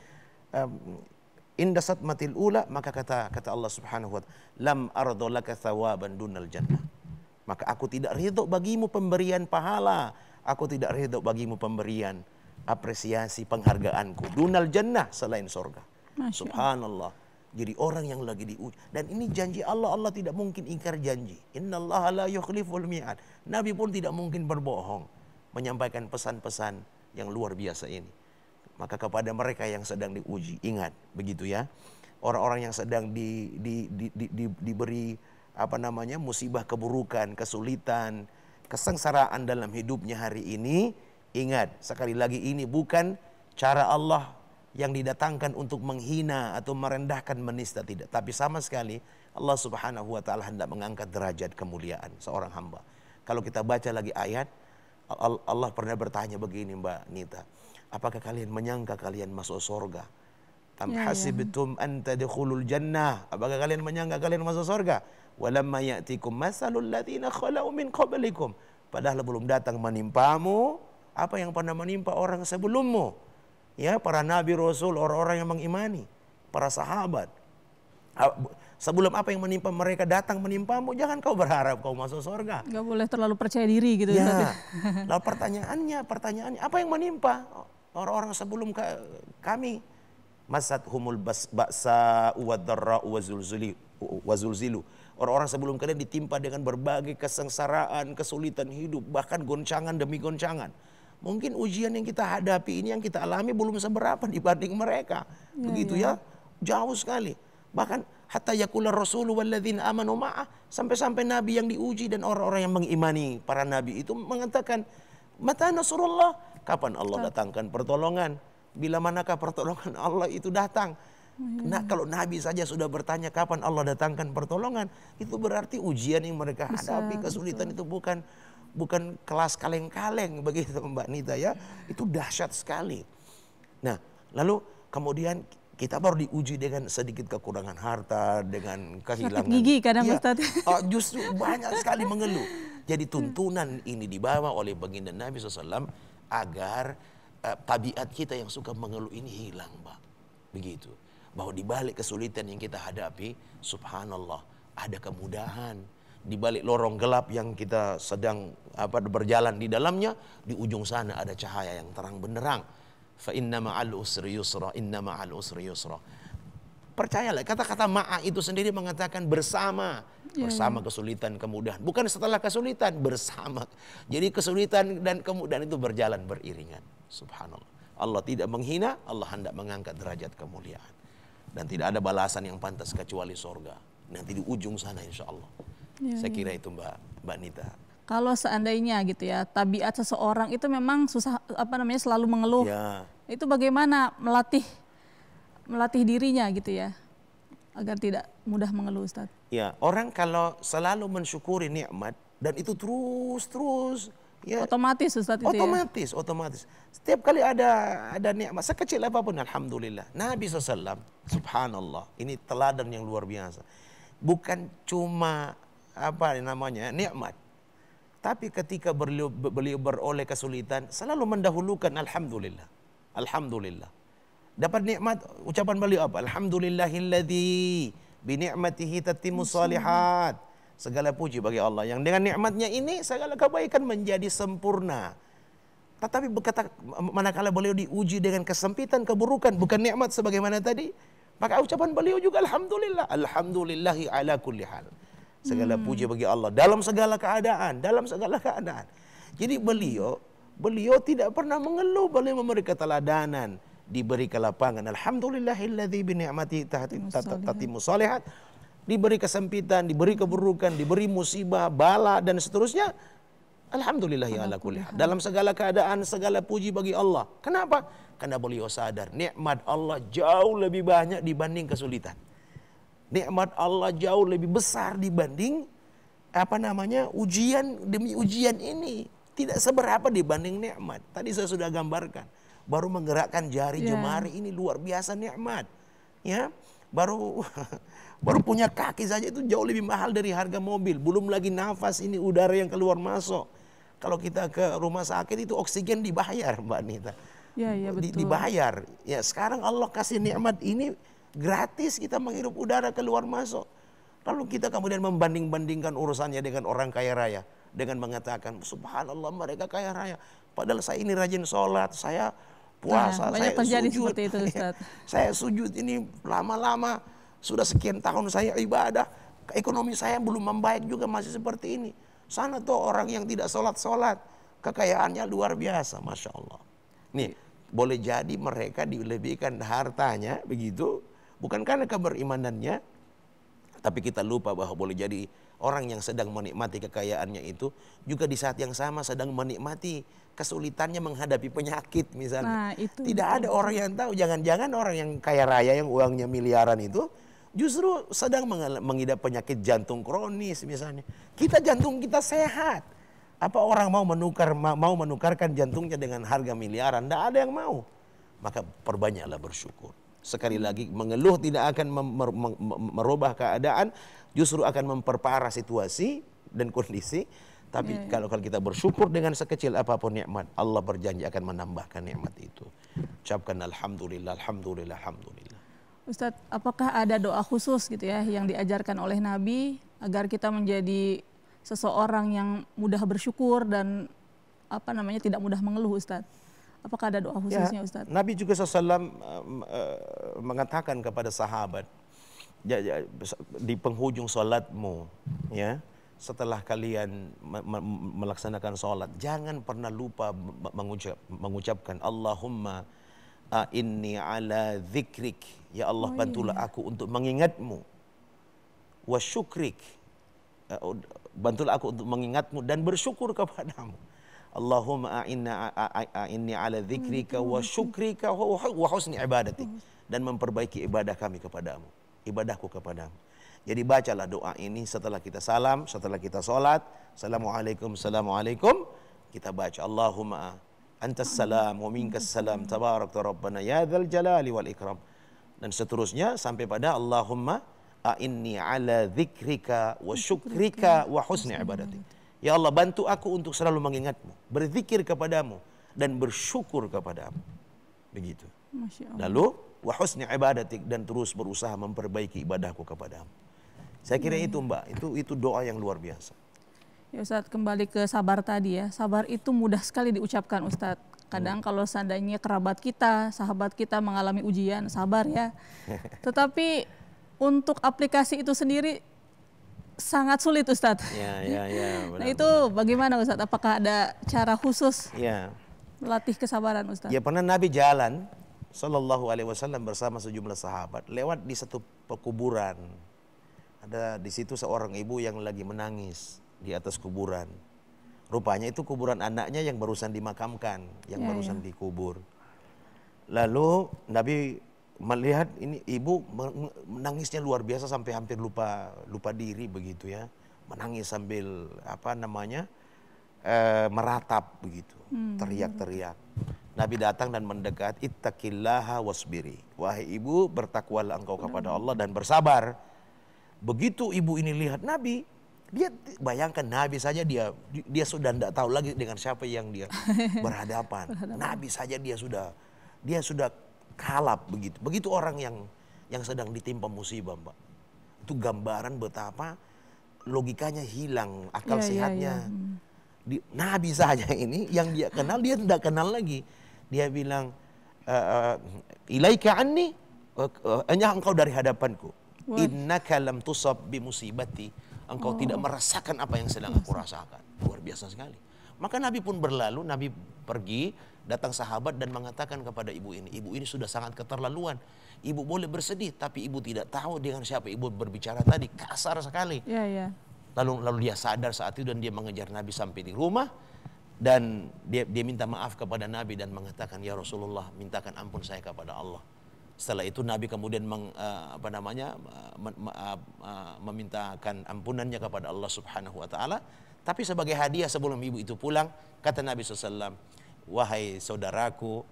inda satmatil ula, maka kata Allah Subhanahu wa taala, lam ardo laka thawaban dunal jannah. Maka aku tidak ridho bagimu pemberian pahala, aku tidak ridho bagimu pemberian apresiasi penghargaanku dunal jannah, selain surga. Subhanallah. Jadi orang yang lagi diuji, dan ini janji Allah, Allah tidak mungkin ingkar janji. Innallaha la yukhliful mi'ad. Nabi pun tidak mungkin berbohong menyampaikan pesan-pesan yang luar biasa ini. Maka kepada mereka yang sedang diuji, ingat begitu ya. Orang-orang yang sedang diberi musibah, keburukan, kesulitan, kesengsaraan dalam hidupnya hari ini, ingat sekali lagi, ini bukan cara Allah yang didatangkan untuk menghina atau merendahkan, menista, tidak. Tapi sama sekali Allah Subhanahu wa taala hendak mengangkat derajat kemuliaan seorang hamba. Kalau kita baca lagi ayat, Allah pernah bertanya begini, Mbak Nita, apakah kalian menyangka kalian masuk surga? Am hasibtum an tadkhulul jannah? Apakah kalian menyangka kalian masuk surga? Walamma ya'tikum masalul ladzina khalau min qablikum. Padahal belum datang menimpamu apa yang pernah menimpa orang sebelummu. Ya, para nabi, rasul, orang-orang yang mengimani, para sahabat. Sebelum apa yang menimpa mereka datang menimpamu, jangan kau berharap kau masuk surga. Gak boleh terlalu percaya diri gitu. Ya. Lalu pertanyaannya, apa yang menimpa orang-orang sebelum kami? Masat humul ba'sa wad-dharra wazulzilu. Orang-orang sebelum kalian ditimpa dengan berbagai kesengsaraan, kesulitan hidup, bahkan goncangan demi goncangan. Mungkin ujian yang kita hadapi ini, yang kita alami belum seberapa dibanding mereka. Begitu ya, jauh sekali. Bahkan hatta yaqula rasulu walladzina amanu ma'ah, sampai-sampai nabi yang diuji dan orang-orang yang mengimani para nabi itu mengatakan, mata nasrullah, kapan Allah datangkan pertolongan? Bila manakah pertolongan Allah itu datang? Nah, kalau nabi saja sudah bertanya kapan Allah datangkan pertolongan, itu berarti ujian yang mereka hadapi, kesulitan itu bukan kelas kaleng-kaleng, begitu Mbak Nita ya. Itu dahsyat sekali. Nah, lalu kemudian kita baru diuji dengan sedikit kekurangan harta, dengan kehilangan sakit gigi kadang Ustaz. Justru banyak sekali mengeluh. Jadi tuntunan ini dibawa oleh baginda Nabi SAW agar tabiat kita yang suka mengeluh ini hilang, Mbak. Begitu. Bahwa di balik kesulitan yang kita hadapi, subhanallah, ada kemudahan. Di balik lorong gelap yang kita sedang berjalan di dalamnya, di ujung sana ada cahaya yang terang benderang. Fa inna ma'al usri yusra, inna ma'al usri yusra. Percayalah, kata-kata ma'a itu sendiri mengatakan bersama. Bersama kesulitan, kemudahan. Bukan setelah kesulitan, bersama. Jadi kesulitan dan kemudahan itu berjalan beriringan. Subhanallah. Allah tidak menghina, Allah hendak mengangkat derajat kemuliaan. Dan tidak ada balasan yang pantas kecuali surga. Nanti di ujung sana insya Allah. Saya kira itu Mbak Nita. Kalau seandainya gitu ya, tabiat seseorang itu memang susah selalu mengeluh. Itu bagaimana melatih dirinya gitu ya, agar tidak mudah mengeluh, Ustaz? Ya, orang kalau selalu mensyukuri nikmat dan itu terus ya, otomatis Ustaz itu otomatis. Setiap kali ada nikmat sekecil apapun, alhamdulillah. Nabi SAW, subhanallah, ini teladan yang luar biasa. Bukan cuma nikmat, tapi ketika beliau beroleh kesulitan selalu mendahulukan alhamdulillah. Dapat nikmat, ucapan beliau apa? Alhamdulillahilladzi bi ni'matihi tatimmu shalihat. Segala puji bagi Allah yang dengan nikmatnya ini segala kebaikan menjadi sempurna. Tetapi manakala beliau diuji dengan kesempitan, keburukan, bukan nikmat sebagaimana tadi, maka ucapan beliau juga alhamdulillah. Alhamdulillahi ala kulli hal. Segala puji bagi Allah dalam segala keadaan, Jadi beliau tidak pernah mengeluh, beliau memberi keteladanan, diberi kelapangan. Alhamdulillahilladzi bi ni'matihi tatimmu shalihat. Diberi kesempitan, diberi keburukan, diberi musibah, bala dan seterusnya. Alhamdulillahi ala kulli hal. Dalam segala keadaan, segala puji bagi Allah. Kenapa? Karena beliau sadar nikmat Allah jauh lebih banyak dibanding kesulitan. Nikmat Allah jauh lebih besar dibanding ujian demi ujian ini. Tidak seberapa dibanding nikmat. Tadi saya sudah gambarkan. Baru menggerakkan jari jemari ini luar biasa nikmat. Ya. baru baru punya kaki saja itu jauh lebih mahal dari harga mobil. Belum lagi nafas ini udara yang keluar masuk. Kalau kita ke rumah sakit itu oksigen dibayar, Mbak Nita. Ya, ya betul. Dibayar. Ya sekarang Allah kasih nikmat ini gratis kita menghirup udara keluar masuk. Lalu kita kemudian membanding-bandingkan urusannya dengan orang kaya raya. Dengan mengatakan, subhanallah mereka kaya raya. Padahal saya ini rajin sholat, saya puasa, banyak saya terjadi sujud. seperti itu, Ustaz. Saya sujud ini lama-lama, sudah sekian tahun saya ibadah. Ekonomi saya belum membaik juga masih seperti ini. Sana tuh orang yang tidak sholat-sholat, kekayaannya luar biasa, Masya Allah. Nih, boleh jadi mereka dilebihkan hartanya, begitu. Bukan karena keberimanannya, tapi kita lupa bahwa boleh jadi orang yang sedang menikmati kekayaannya itu juga di saat yang sama sedang menikmati kesulitannya menghadapi penyakit misalnya. Nah, itu tidak ada orang yang tahu. Jangan-jangan orang yang kaya raya yang uangnya miliaran itu justru sedang mengidap penyakit jantung kronis misalnya. Jantung kita sehat. Apa orang mau menukarkan jantungnya dengan harga miliaran? Tidak ada yang mau. Maka perbanyaklah bersyukur. Sekali lagi, mengeluh tidak akan merubah keadaan, justru akan memperparah situasi dan kondisi. Tapi kalau kita bersyukur dengan sekecil apapun nikmat, Allah berjanji akan menambahkan nikmat itu. Ucapkan alhamdulillah, alhamdulillah, alhamdulillah. Ustadz, apakah ada doa khusus gitu ya yang diajarkan oleh Nabi agar kita menjadi seseorang yang mudah bersyukur dan tidak mudah mengeluh, Ustadz? Apakah ada doa khususnya, Ustadz? Nabi juga SAW mengatakan kepada sahabat, di penghujung sholatmu, ya, setelah kalian melaksanakan sholat, jangan pernah lupa mengucapkan Allahumma inni ala dzikrik, ya Allah bantulah aku untuk mengingatmu, wa syukrik, bantulah aku untuk mengingatmu dan bersyukur kepadamu. Allahumma inni ala dzikrika wa syukrika wa husni ibadatik, dan memperbaiki ibadah kami kepadamu, ibadahku kepadamu. Jadi bacalah doa ini setelah kita salam, setelah kita sholat. Assalamualaikum, assalamualaikum. Kita baca Allahumma antas salam wa minkas salam tabarakta rabbana ya dzal jalali wal ikram, dan seterusnya sampai pada Allahumma inni ala dzikrika wa syukrika wa husni ibadatik. Ya Allah, bantu aku untuk selalu mengingatmu, berzikir kepadamu, dan bersyukur kepadamu. Begitu. Lalu, wa husni ibadatik, dan terus berusaha memperbaiki ibadahku kepadamu. Saya kira itu, Mbak, itu doa yang luar biasa. Ya Ustadz, kembali ke sabar tadi ya. Sabar itu mudah sekali diucapkan, Ustadz. Kadang kalau seandainya kerabat kita, sahabat kita mengalami ujian, sabar ya. Tetapi untuk aplikasi itu sendiri sangat sulit, Ustadz. Ya, benar, nah itu bagaimana, Ustadz? Apakah ada cara khusus melatih kesabaran, Ustadz? Ya, pernah Nabi jalan Sallallahu Alaihi Wasallam bersama sejumlah sahabat lewat di satu pekuburan. Ada di situ seorang ibu yang lagi menangis di atas kuburan. Rupanya itu kuburan anaknya yang barusan dimakamkan, yang barusan dikubur. Lalu Nabi melihat ini ibu menangisnya luar biasa sampai hampir lupa diri begitu ya, menangis sambil meratap begitu, teriak-teriak. Nabi datang dan mendekat, ittaqillaha wasbiri, wahai ibu bertakwalah engkau kepada Allah dan bersabar. Begitu ibu ini lihat Nabi, dia bayangkan Nabi saja dia sudah tidak tahu lagi dengan siapa yang dia berhadapan. Nabi saja dia sudah kalap begitu. Begitu orang yang sedang ditimpa musibah, Mbak. Itu gambaran betapa logikanya hilang, akal sehatnya. Nabi saja ini yang dia kenal, dia tidak kenal lagi. Dia bilang, ilaika anni, hanya engkau dari hadapanku. Innaka lam tusab bi musibati. Engkau tidak merasakan apa yang sedang aku rasakan. Luar biasa sekali. Maka Nabi pun berlalu, Nabi pergi, datang sahabat dan mengatakan kepada ibu ini sudah sangat keterlaluan. Ibu boleh bersedih, tapi ibu tidak tahu dengan siapa ibu berbicara tadi, kasar sekali. Lalu dia sadar saat itu dan dia mengejar Nabi sampai di rumah, dan dia minta maaf kepada Nabi dan mengatakan, ya Rasulullah, mintakan ampun saya kepada Allah. Setelah itu Nabi kemudian memintakan ampunannya kepada Allah Subhanahu wa taala. Tapi sebagai hadiah sebelum ibu itu pulang, kata Nabi SAW, wahai saudaraku,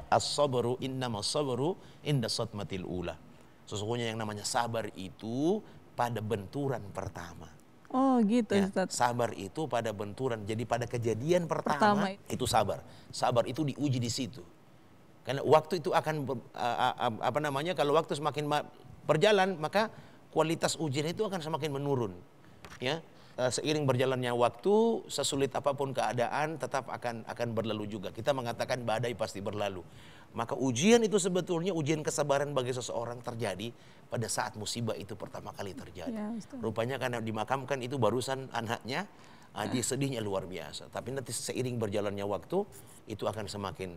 as-sabru innamas sabru inda satmatil ula. Sesungguhnya yang namanya sabar itu pada benturan pertama. Oh gitu Ya, Ustaz. sabar itu pada benturan. Jadi pada kejadian pertama itu sabar. Sabar itu diuji di situ. Karena waktu itu akan kalau waktu semakin berjalan, maka kualitas ujian itu akan semakin menurun. Ya, seiring berjalannya waktu, sesulit apapun keadaan tetap akan berlalu juga. Kita mengatakan badai pasti berlalu. Maka ujian itu sebetulnya ujian kesabaran bagi seseorang terjadi pada saat musibah itu pertama kali terjadi. Ya, Rupanya karena dimakamkan itu barusan anaknya, dia sedihnya luar biasa. Tapi nanti seiring berjalannya waktu itu akan semakin.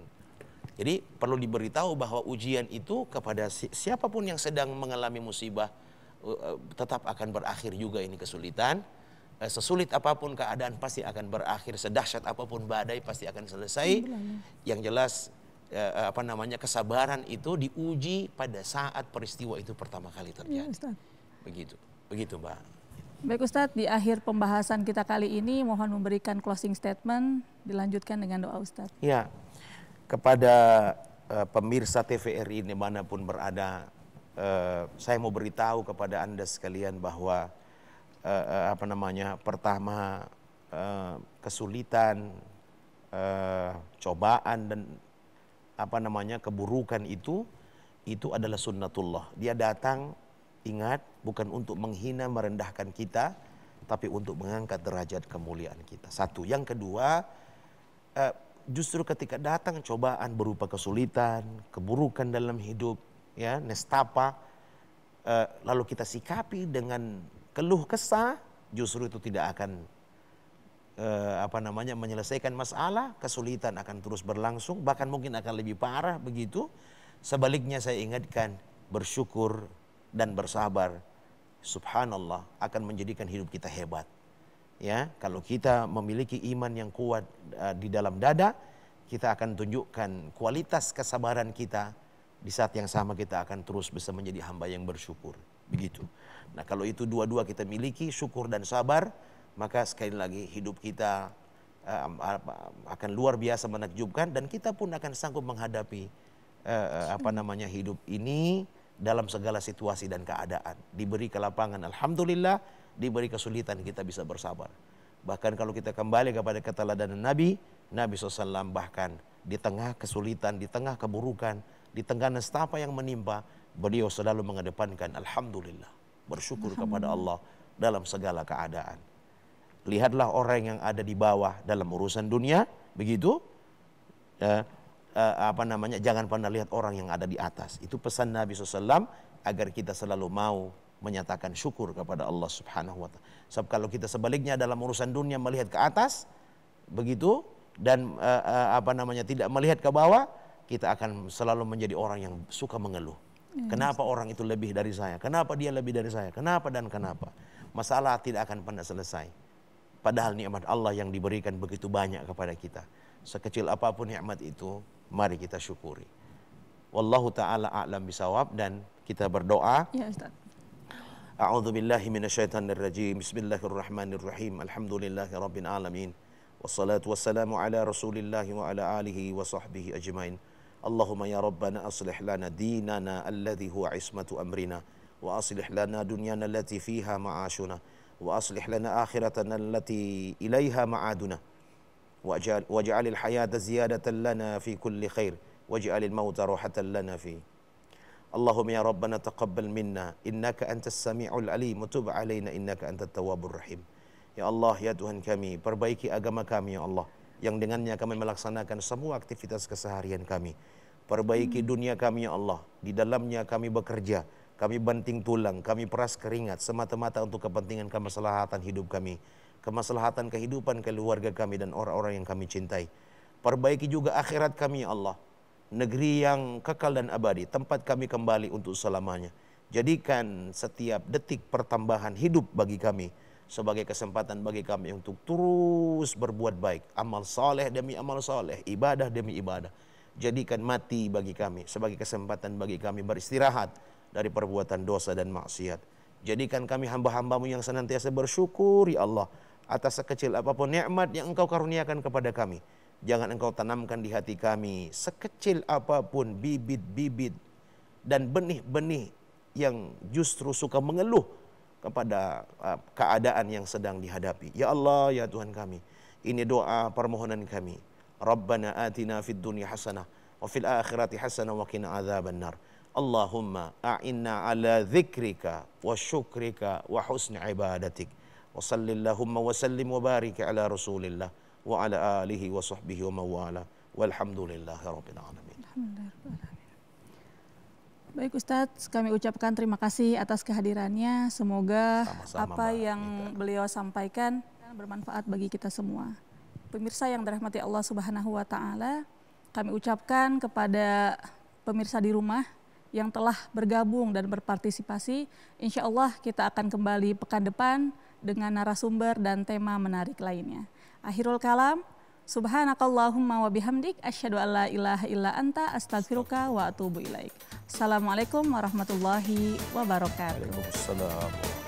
Jadi perlu diberitahu bahwa ujian itu kepada siapapun yang sedang mengalami musibah tetap akan berakhir juga ini kesulitan. Sesulit apapun keadaan pasti akan berakhir, sedahsyat apapun badai pasti akan selesai. Yang jelas kesabaran itu diuji pada saat peristiwa itu pertama kali terjadi. Ya, Begitu Mbak. Baik Ustadz, di akhir pembahasan kita kali ini mohon memberikan closing statement, dilanjutkan dengan doa Ustadz. Ya, kepada pemirsa TVRI dimanapun berada, saya mau beritahu kepada Anda sekalian bahwa pertama kesulitan, cobaan dan keburukan itu adalah sunnatullah. Dia datang, ingat, bukan untuk menghina merendahkan kita, tapi untuk mengangkat derajat kemuliaan kita. Satu. Yang kedua, justru ketika datang cobaan berupa kesulitan, keburukan dalam hidup, ya, nestapa, lalu kita sikapi dengan keluh kesah, justru itu tidak akan menyelesaikan masalah. Kesulitan akan terus berlangsung, bahkan mungkin akan lebih parah begitu. Sebaliknya saya ingatkan, bersyukur dan bersabar, subhanallah, akan menjadikan hidup kita hebat. Ya, kalau kita memiliki iman yang kuat di dalam dada, kita akan tunjukkan kualitas kesabaran kita. Di saat yang sama kita akan terus bisa menjadi hamba yang bersyukur. Begitu. Nah, kalau itu dua-dua kita miliki, syukur dan sabar, maka sekali lagi hidup kita akan luar biasa menakjubkan, dan kita pun akan sanggup menghadapi hidup ini dalam segala situasi dan keadaan. Diberi kelapangan, alhamdulillah. Diberi kesulitan, kita bisa bersabar. Bahkan kalau kita kembali kepada keteladanan Nabi SAW, bahkan di tengah kesulitan, di tengah keburukan, di tengah nestapa yang menimpa, beliau selalu mengedepankan alhamdulillah, bersyukur kepada Allah dalam segala keadaan. Lihatlah orang yang ada di bawah dalam urusan dunia, begitu. Jangan pernah lihat orang yang ada di atas. Itu pesan Nabi SAW agar kita selalu mau menyatakan syukur kepada Allah Subhanahu wa Ta'ala. Sebab kalau kita sebaliknya dalam urusan dunia melihat ke atas, begitu, dan tidak melihat ke bawah, kita akan selalu menjadi orang yang suka mengeluh. Kenapa orang itu lebih dari saya? Kenapa dia lebih dari saya? Kenapa dan kenapa? Masalah tidak akan pernah selesai. Padahal nikmat Allah yang diberikan begitu banyak kepada kita. Sekecil apapun nikmat itu, mari kita syukuri. Wallahu ta'ala a'lam bisawab, dan kita berdoa. Ya Ustaz. A'udzu billahi minasyaitonir rajim. Bismillahirrahmanirrahim. Alhamdulillahi rabbil alamin. Wassalatu wassalamu ala Rasulillah wa ala alihi wa sahbihi ajmain. Allahumma ya Rabbana aslih lana dinana alladhi huwa ismatu amrina, wa aslih lana dunyana allati fiha ma'ashuna, wa aslih lana akhiratana allati ilaiha ma'aduna, waj'alil hayata ziyadatan lana fi kulli khair, waj'alil mauta rahatan lana fi. Allahumma ya Rabbana taqabbal minna innaka antas sami'ul alim, wa tub alaina innaka antat tawwabur rahim. Ya Allah, ya Tuhan kami, perbaiki agama kami ya Allah, yang dengannya kami melaksanakan semua aktivitas keseharian kami. Perbaiki dunia kami ya Allah, di dalamnya kami bekerja, kami banting tulang, kami peras keringat semata-mata untuk kepentingan kemaslahatan hidup kami, kemaslahatan kehidupan keluarga kami dan orang-orang yang kami cintai. Perbaiki juga akhirat kami ya Allah, negeri yang kekal dan abadi, tempat kami kembali untuk selamanya. Jadikan setiap detik pertambahan hidup bagi kami sebagai kesempatan bagi kami untuk terus berbuat baik, amal saleh demi amal saleh, ibadah demi ibadah. Jadikan mati bagi kami sebagai kesempatan bagi kami beristirahat dari perbuatan dosa dan maksiat. Jadikan kami hamba-hambamu yang senantiasa bersyukur ya Allah atas sekecil apapun nikmat yang Engkau karuniakan kepada kami. Jangan Engkau tanamkan di hati kami sekecil apapun bibit-bibit dan benih-benih yang justru suka mengeluh kepada keadaan yang sedang dihadapi. Ya Allah, ya Tuhan kami, ini doa permohonan kami. Rabbana atina fid dunya hasanah wa fil akhirati hasanah wa qina adzabannar. Allahumma a'inna ala dzikrika wa syukrika wa husni ibadatik. Wa sallillahumma wa sallim wa barik ala Rasulillah wa ala alihi wa sahbihi wa mawala. Walhamdulillahi rabbil alamin. Baik Ustadz, kami ucapkan terima kasih atas kehadirannya. Semoga Sama-sama, apa Mbak yang Nita beliau sampaikan bermanfaat bagi kita semua. Pemirsa yang dirahmati Allah Subhanahu wa taala, kami ucapkan kepada pemirsa di rumah yang telah bergabung dan berpartisipasi, insya Allah kita akan kembali pekan depan dengan narasumber dan tema menarik lainnya. Akhirul kalam, subhanakallahumma wa bihamdik, asyhadu an la ilaha illa anta, astaghfiruka wa atubu ilaik. Assalamualaikum warahmatullahi wabarakatuh. Waalaikumsalam.